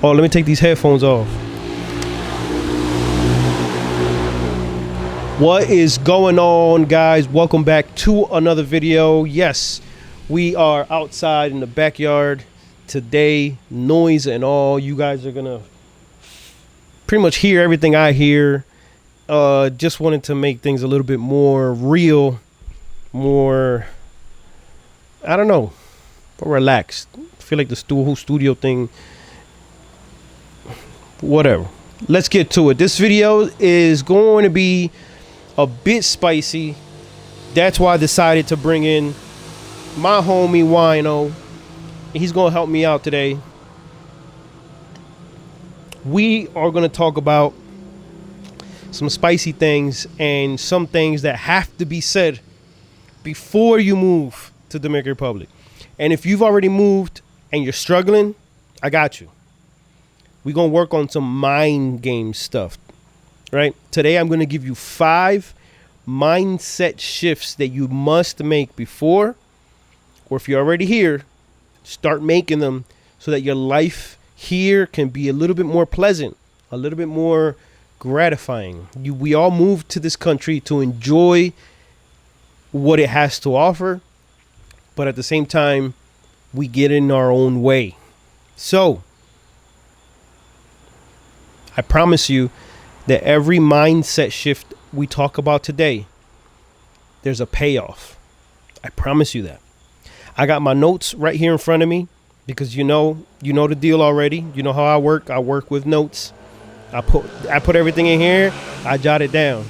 Oh, let me take these headphones off. What is going on, guys? Welcome back to another video. Yes, we are outside in the backyard today, noise and all. You guys are gonna pretty much hear everything I hear. Just wanted to make things a little bit more real, more, I don't know, more relaxed. I feel like the whole studio thing, whatever. Let's get to it. This video is going to be a bit spicy. That's why I decided to bring in my homie Wino. He's gonna help me out today. We are gonna talk about some spicy things and some things that have to be said before you move to Dominican Republic. And if you've already moved and you're struggling, I got you. We're gonna work on some mind game stuff. Right? Today, I'm going to give you 5 mindset shifts that you must make before, or if you're already here, start making them so that your life here can be a little bit more pleasant, a little bit more gratifying. We all moved to this country to enjoy what it has to offer, but at the same time, we get in our own way. So, I promise you, that every mindset shift we talk about today, there's a payoff. I promise you that. I got my notes right here in front of me because you know the deal already. You know how I work. I work with notes. I put everything in here. I jot it down.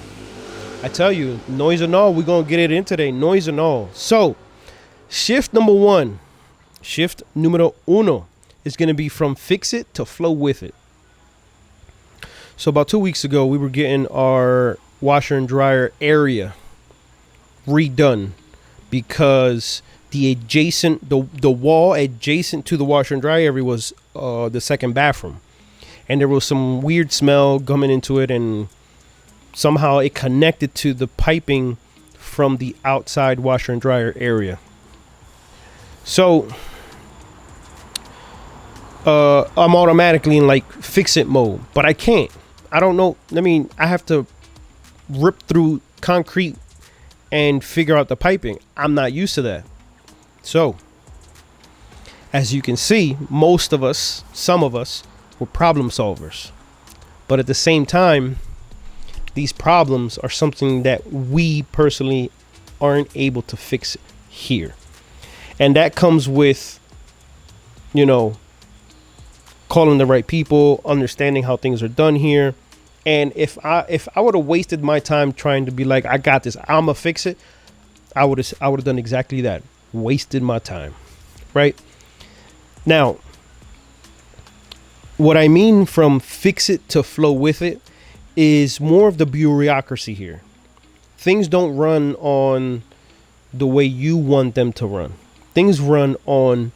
I tell you, noise and all, we're going to get it in today. Noise and all. So, shift number 1, shift numero uno is going to be from fix it to flow with it. So about 2 weeks ago, we were getting our washer and dryer area redone because the wall adjacent to the washer and dryer area was the second bathroom. And there was some weird smell coming into it, and somehow it connected to the piping from the outside washer and dryer area. So I'm automatically in like fix it mode, but I can't. I don't know. I mean, I have to rip through concrete and figure out the piping. I'm not used to that. So, as you can see, most of us, some of us, were problem solvers. But at the same time, these problems are something that we personally aren't able to fix here. And that comes with, calling the right people, understanding how things are done here. And if I would have wasted my time trying to be like, I got this, I'ma fix it, I would have done exactly that. Wasted my time. Right? Now, what I mean from fix it to flow with it is more of the bureaucracy here. Things don't run on the way you want them to run. Things run on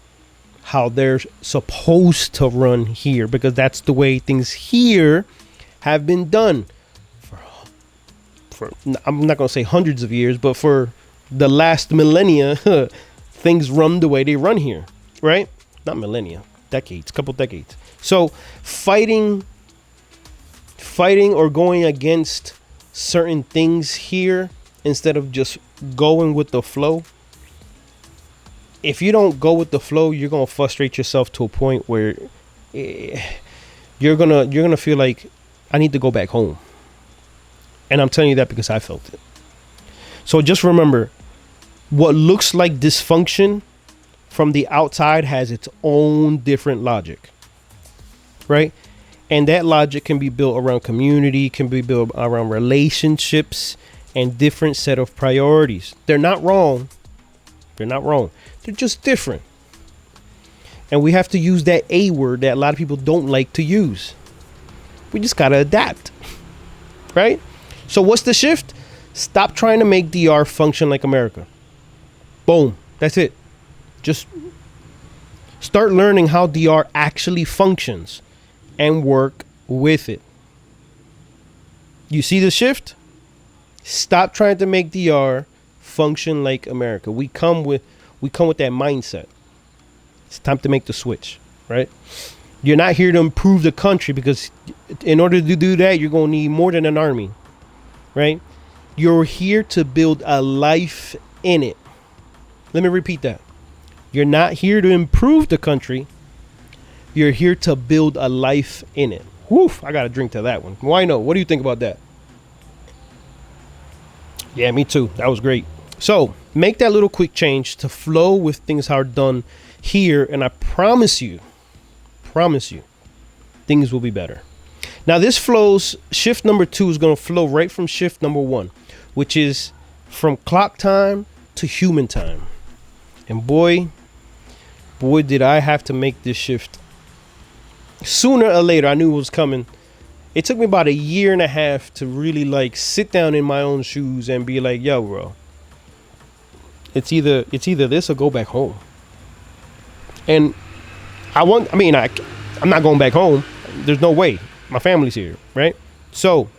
how they're supposed to run here, because that's the way things here have been done for I'm not going to say hundreds of years, but for the last millennia. Things run the way they run here, right? Not millennia, decades, couple decades. So fighting or going against certain things here instead of just going with the flow. If you don't go with the flow, you're going to frustrate yourself to a point where you're going to feel like, I need to go back home. And I'm telling you that because I felt it. So just remember, what looks like dysfunction from the outside has its own different logic, right? And that logic can be built around community, can be built around relationships and different set of priorities. They're not wrong. They're not wrong. They're just different. And we have to use that A word that a lot of people don't like to use. We just got to adapt. Right? So what's the shift? Stop trying to make DR function like America. Boom. That's it. Just start learning how DR actually functions and work with it. You see the shift? Stop trying to make DR function like America. We come with that mindset. It's time to make the switch, right? You're not here to improve the country, because in order to do that, you're going to need more than an army, right? You're here to build a life in it. Let me repeat that. You're not here to improve the country. You're here to build a life in it. Woof, I got to drink to that one. Why no? What do you think about that? Yeah, me too. That was great. So make that little quick change to flow with things how are done here. And I promise you, things will be better. Now this flows, shift number 2 is going to flow right from shift number 1, which is from clock time to human time. And boy, did I have to make this shift. Sooner or later, I knew it was coming. It took me about 1.5 years to really like sit down in my own shoes and be like, yo, bro, it's either this or go back home. And I'm not going back home. There's no way. My family's here, right? So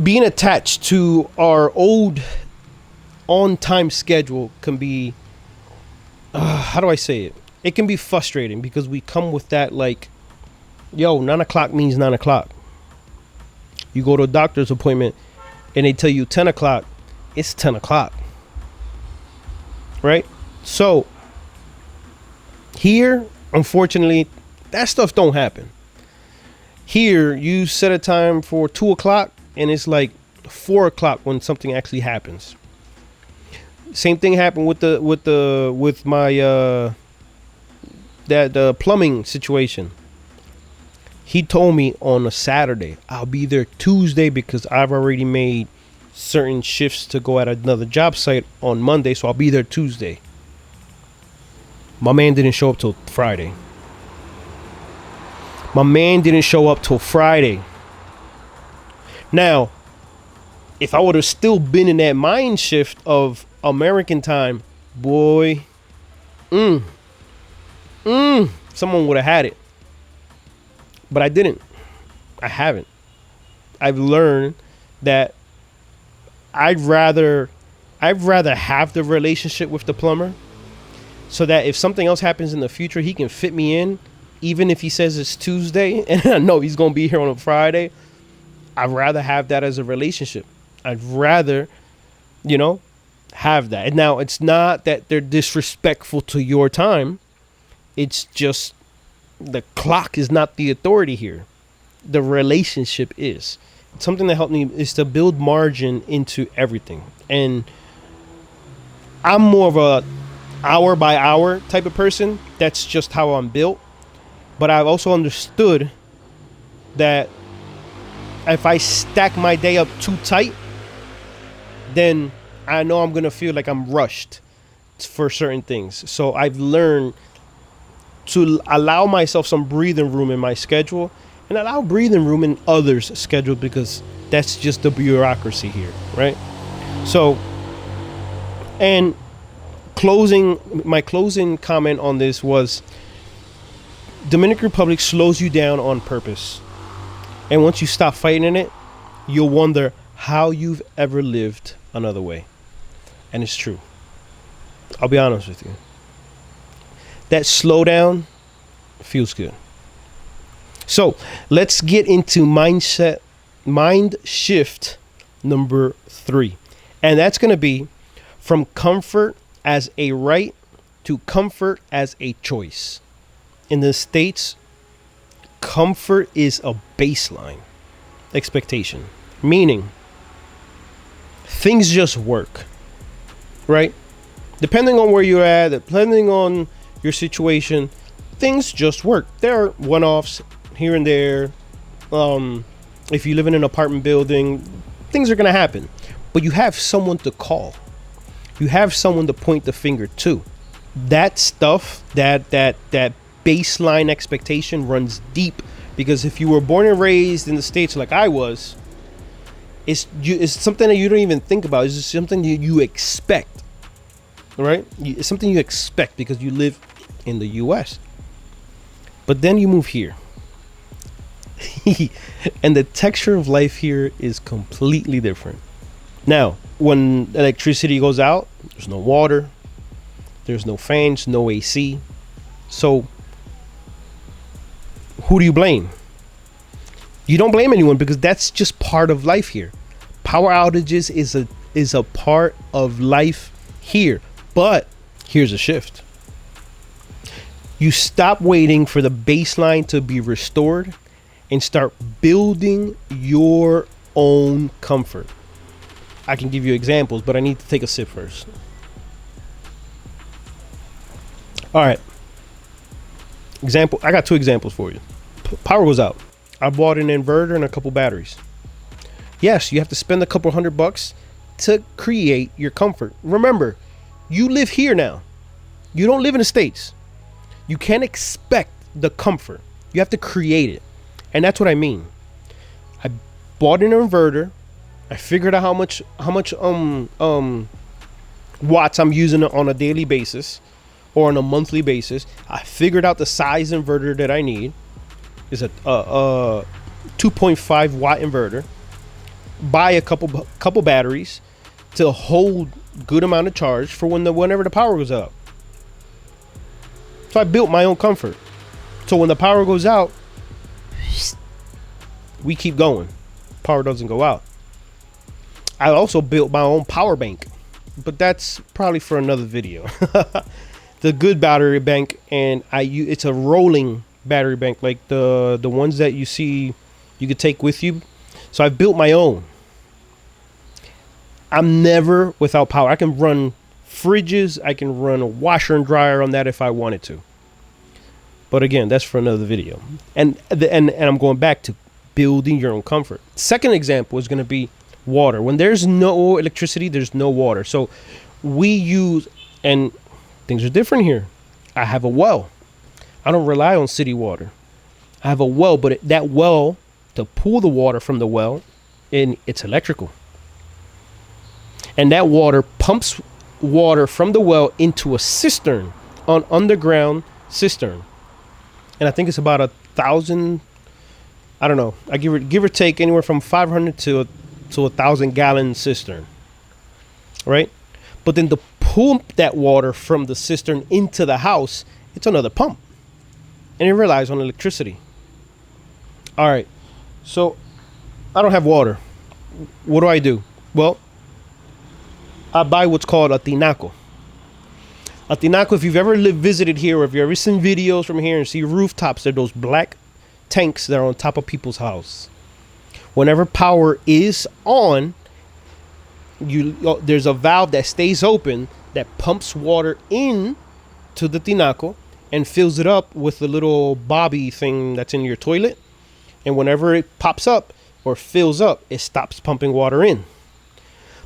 being attached to our old on-time schedule can be, how do I say it? It can be frustrating because we come with that like, yo, 9 o'clock means 9 o'clock. You go to a doctor's appointment and they tell you 10 o'clock, it's 10 o'clock. Right? So here, unfortunately, that stuff don't happen. Here, you set a time for 2 o'clock and it's like 4 o'clock when something actually happens. Same thing happened with my the plumbing situation. He told me on a Saturday, I'll be there Tuesday because I've already made certain shifts to go at another job site on Monday, so I'll be there Tuesday. My man didn't show up till Friday. Now, if I would have still been in that mind shift of American time, boy, someone would have had it. But I didn't. I haven't. I've learned that I'd rather have the relationship with the plumber so that if something else happens in the future, he can fit me in, even if he says it's Tuesday and I know he's going to be here on a Friday. I'd rather have that as a relationship. I'd rather, have that. And now it's not that they're disrespectful to your time. It's just the clock is not the authority here. The relationship is. Something that helped me is to build margin into everything. And I'm more of a hour by hour type of person. That's just how I'm built. But I've also understood that if I stack my day up too tight, then I know I'm going to feel like I'm rushed for certain things. So I've learned to allow myself some breathing room in my schedule and allow breathing room in others' schedule, because that's just the bureaucracy here, right? So, and my closing comment on this was Dominican Republic slows you down on purpose. And once you stop fighting in it, you'll wonder how you've ever lived another way. And it's true. I'll be honest with you. That slowdown feels good. So let's get into mind shift number 3. And that's going to be from comfort as a right to comfort as a choice. In the States, comfort is a baseline expectation, meaning things just work, right? Depending on where you're at, depending on your situation, things just work. There are one-offs here and there. If you live in an apartment building, things are going to happen. But you have someone to call. You have someone to point the finger to. That stuff, that baseline expectation runs deep, because if you were born and raised in the States like I was, it's something that you don't even think about. It's just something you expect, right? It's something you expect because you live in the U.S. But then you move here. And the texture of life here is completely different. Now, when electricity goes out, there's no water, there's no fans, no AC. So Who do you blame? You don't blame anyone, because that's just part of life here. Power outages is a part of life here. But here's a shift. You stop waiting for the baseline to be restored and start building your own comfort. I can give you examples, but I need to take a sip first. All right. Example. I got two examples for you. Power goes out. I bought an inverter and a couple batteries. Yes, you have to spend a couple $100 to create your comfort. Remember, you live here now. You don't live in the States. You can't expect the comfort. You have to create it. And that's what I mean. I bought an inverter. I figured out how much watts I'm using on a daily basis or on a monthly basis. I figured out the size inverter that I need. It's a 2.5 watt inverter. Buy a couple batteries to hold good amount of charge for whenever the power goes out. So I built my own comfort. So when the power goes out, we keep going. Power doesn't go out. I also built my own power bank, but that's probably for another video. The good battery bank, and it's a rolling battery bank, like the ones that you see you could take with you. So I built my own. I'm never without power. I can run fridges. I can run a washer and dryer on that if I wanted to. But again, that's for another video. And I'm going back to building your own comfort. Second example is going to be water. When there's no electricity, there's no water. So we use, and things are different here. I have a well. I don't rely on city water. I have a well, but that well, to pull the water from the well, and it's electrical. And that water pumps water from the well into a cistern, an underground cistern. And I think it's about 1,000, I don't know. I give or take anywhere from 500 to 1,000 gallon cistern. Right? But then to pump that water from the cistern into the house, it's another pump. And it relies on electricity. All right. So I don't have water. What do? Well, I buy what's called a tinaco. A tinaco, if you've ever visited here, or if you've ever seen videos from here and see rooftops, they're those black tanks that are on top of people's house. Whenever power is on, there's a valve that stays open that pumps water in to the tinaco and fills it up with the little bobby thing that's in your toilet. And whenever it pops up or fills up, it stops pumping water in.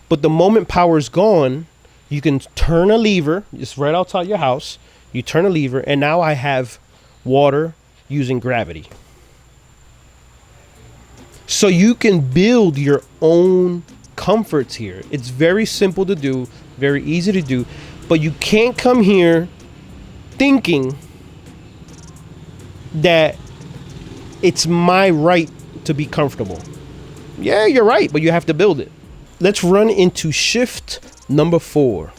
But the moment power is gone, you can turn a lever. It's right outside your house. You turn a lever, and now I have water using gravity. So you can build your own comforts here. It's very simple to do, very easy to do, but you can't come here thinking that it's my right to be comfortable. Yeah, you're right, but you have to build it. Let's run into shift number 4.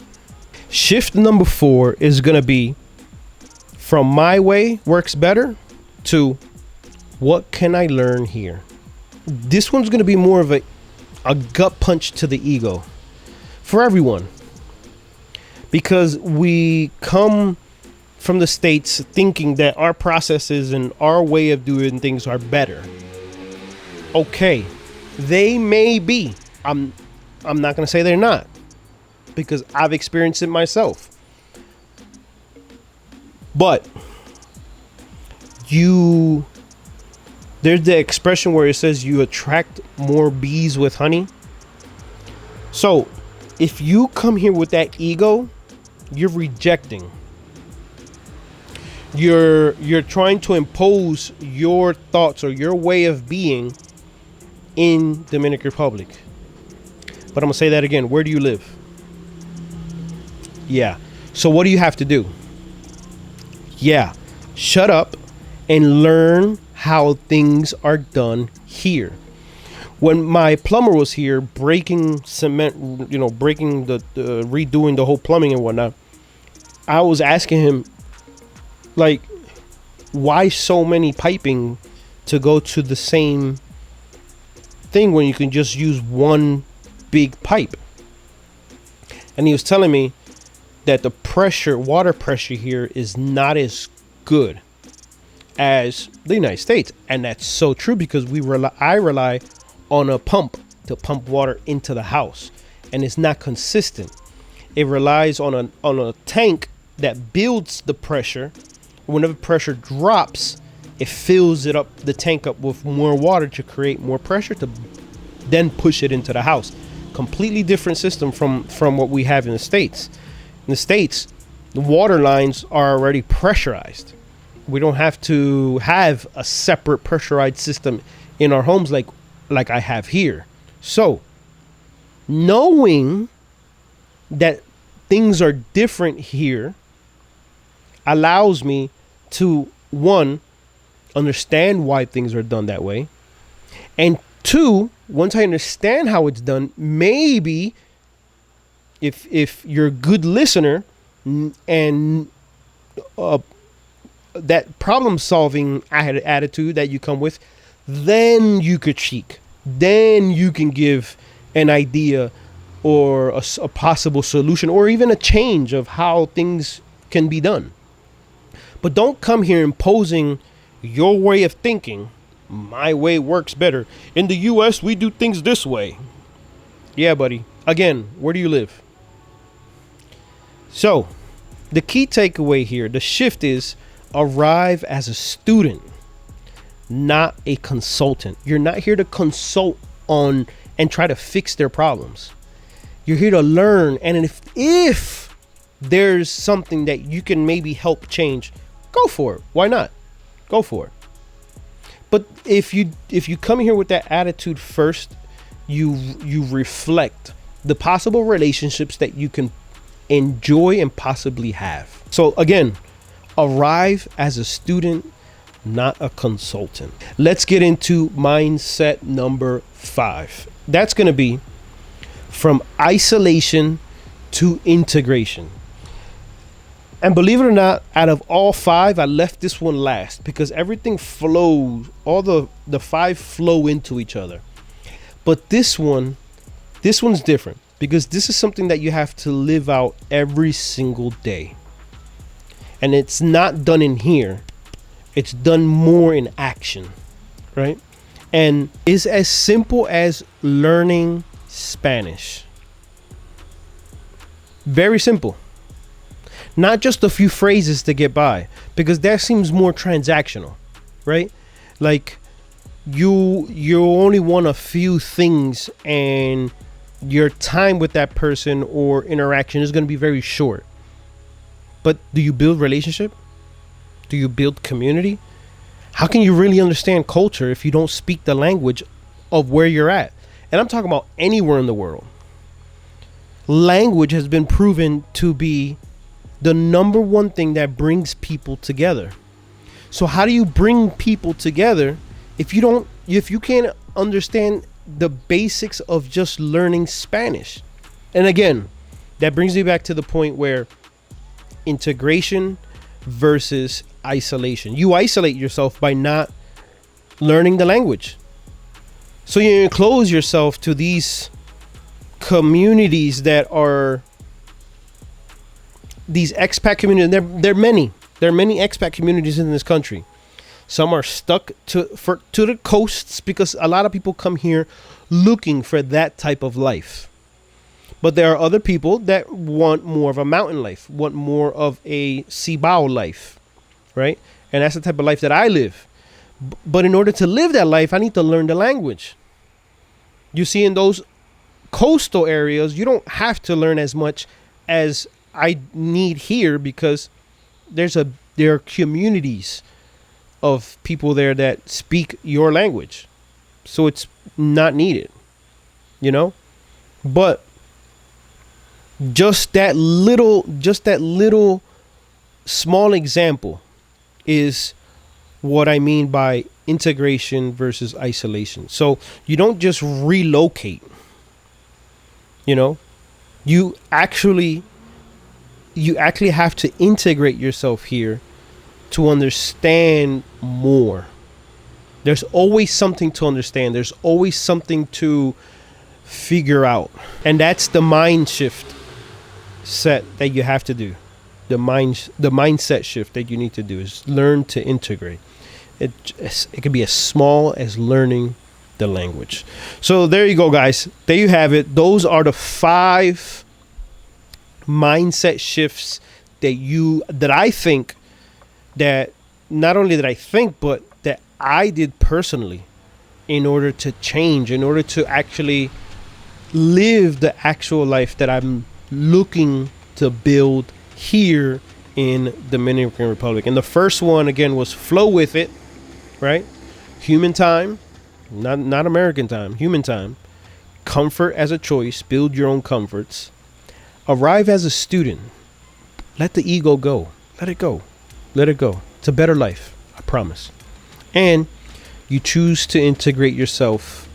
Shift number 4 is going to be from my way works better to what can I learn here? This one's going to be more of a gut punch to the ego for everyone, because we come from the States thinking that our processes and our way of doing things are better. Okay, they may be. I'm not going to say they're not, because I've experienced it myself. But there's the expression where it says you attract more bees with honey. So if you come here with that ego, you're rejecting. You're trying to impose your thoughts or your way of being in Dominican Republic. But I'm going to say that again. Where do you live? Yeah. So what do you have to do? Yeah. Shut up and learn how things are done here. When my plumber was here breaking cement, breaking redoing the whole plumbing and whatnot, I was asking him, like, why so many piping to go to the same thing when you can just use one big pipe? And he was telling me that the water pressure here is not as good as the United States. And that's so true, because I rely on a pump to pump water into the house, and it's not consistent. It relies on a tank that builds the pressure. Whenever pressure drops, it fills the tank up with more water to create more pressure to then push it into the house. Completely different system from what we have in the States. In the States, the water lines are already pressurized. We don't have to have a separate pressurized system in our homes like I have here. So, knowing that things are different here allows me to, one, understand why things are done that way, and two, once I understand how it's done, maybe if you're a good listener and that problem solving attitude that you come with, then you could critique. Then you can give an idea or a possible solution, or even a change of how things can be done. But don't come here imposing your way of thinking. My way works better. In the US, we do things this way. Yeah, buddy. Again, where do you live? So, the key takeaway here, the shift is arrive as a student, not a consultant. You're not here to consult on and try to fix their problems. You're here to learn, and if there's something that you can maybe help change, go for it. Why not? Go for it. But if you come here with that attitude first, you reflect the possible relationships that you can enjoy and possibly have. So again, arrive as a student, not a consultant. Let's get into mindset number 5. That's going to be from isolation to integration. And believe it or not, out of all 5, I left this one last because everything flows. All the 5 flow into each other. But this one's different because this is something that you have to live out every single day. And it's not done in here. It's done more in action, right? And is as simple as learning Spanish. Very simple. Not just a few phrases to get by, because that seems more transactional, right? Like you only want a few things and your time with that person or interaction is going to be very short. But do you build relationship? Do you build community? How can you really understand culture if you don't speak the language of where you're at? And I'm talking about anywhere in the world. Language has been proven to be the number one thing that brings people together. So how do you bring people together if you can't understand the basics of just learning Spanish? And again, that brings me back to the point where integration versus isolation. You isolate yourself by not learning the language. So you enclose yourself to these communities that are these expat communities. There are many expat communities in this country. Some are stuck to the coasts because a lot of people come here looking for that type of life. But there are other people that want more of a mountain life, want more of a Cibao life, right? And that's the type of life that I live. But in order to live that life, I need to learn the language. You see, in those coastal areas, you don't have to learn as much as I need here because there are communities of people there that speak your language. So it's not needed, you know? But just that little small example is what I mean by integration versus isolation. So you don't just relocate, you know, you actually have to integrate yourself here to understand more. There's always something to understand. There's always something to figure out. And that's the mind shift set that you have to do. The mindset shift that you need to do is learn to integrate. It could be as small as learning the language. So there you go, guys. There you have it. Those are the 5 mindset shifts that I think, that not only that I think, but that I did personally in order to change, in order to actually live the actual life that I'm looking to build here in Dominican Republic. And the first one, again, was flow with it, right? Human time, not American time, human time. Comfort as a choice, build your own comforts. Arrive as a student. Let the ego go. Let it go. Let it go. It's a better life, I promise. And you choose to integrate yourself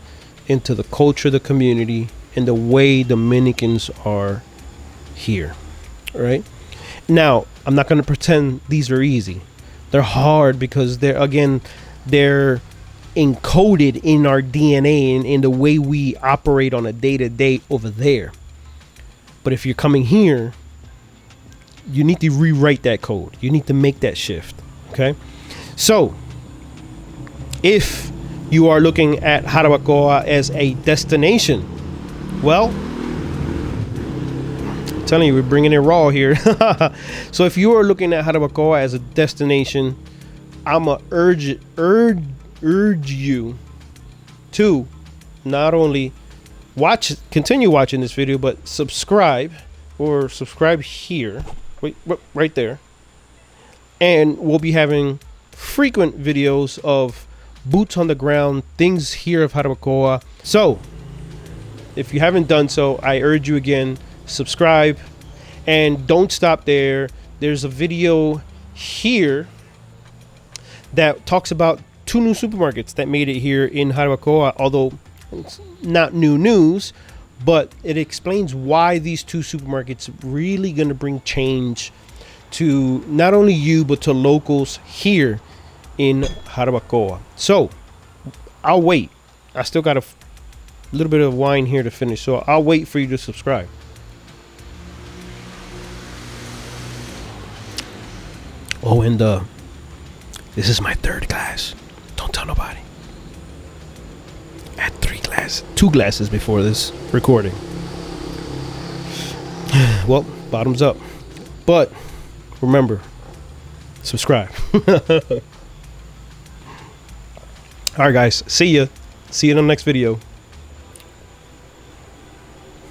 into the culture, the community, and the way Dominicans are here. All right? Now, I'm not going to pretend these are easy. They're hard because they're encoded in our DNA and in the way we operate on a day-to-day over there. But if you're coming here, you need to rewrite that code. You need to make that shift. Okay? So, if you are looking at Jarabacoa as a destination, well, I'm telling you, we're bringing it raw here. So if you are looking at Jarabacoa as a destination, I'm going to urge you to not only continue watching this video, but subscribe here. Wait, right there. And we'll be having frequent videos of boots on the ground, things here of Jarabacoa. So if you haven't done so, I urge you again, subscribe, and don't stop there. There's a video here that talks about 2 new supermarkets that made it here in Jarabacoa, although it's not new news, but it explains why these 2 supermarkets really going to bring change to not only you, but to locals here in Jarabacoa. So I'll wait. I still got a little bit of wine here to finish, so I'll wait for you to subscribe. Oh, and this is my 3rd glass. Don't tell nobody. I had 2 glasses before this recording. Well, bottoms up. But remember, subscribe. All right, guys. See you in the next video.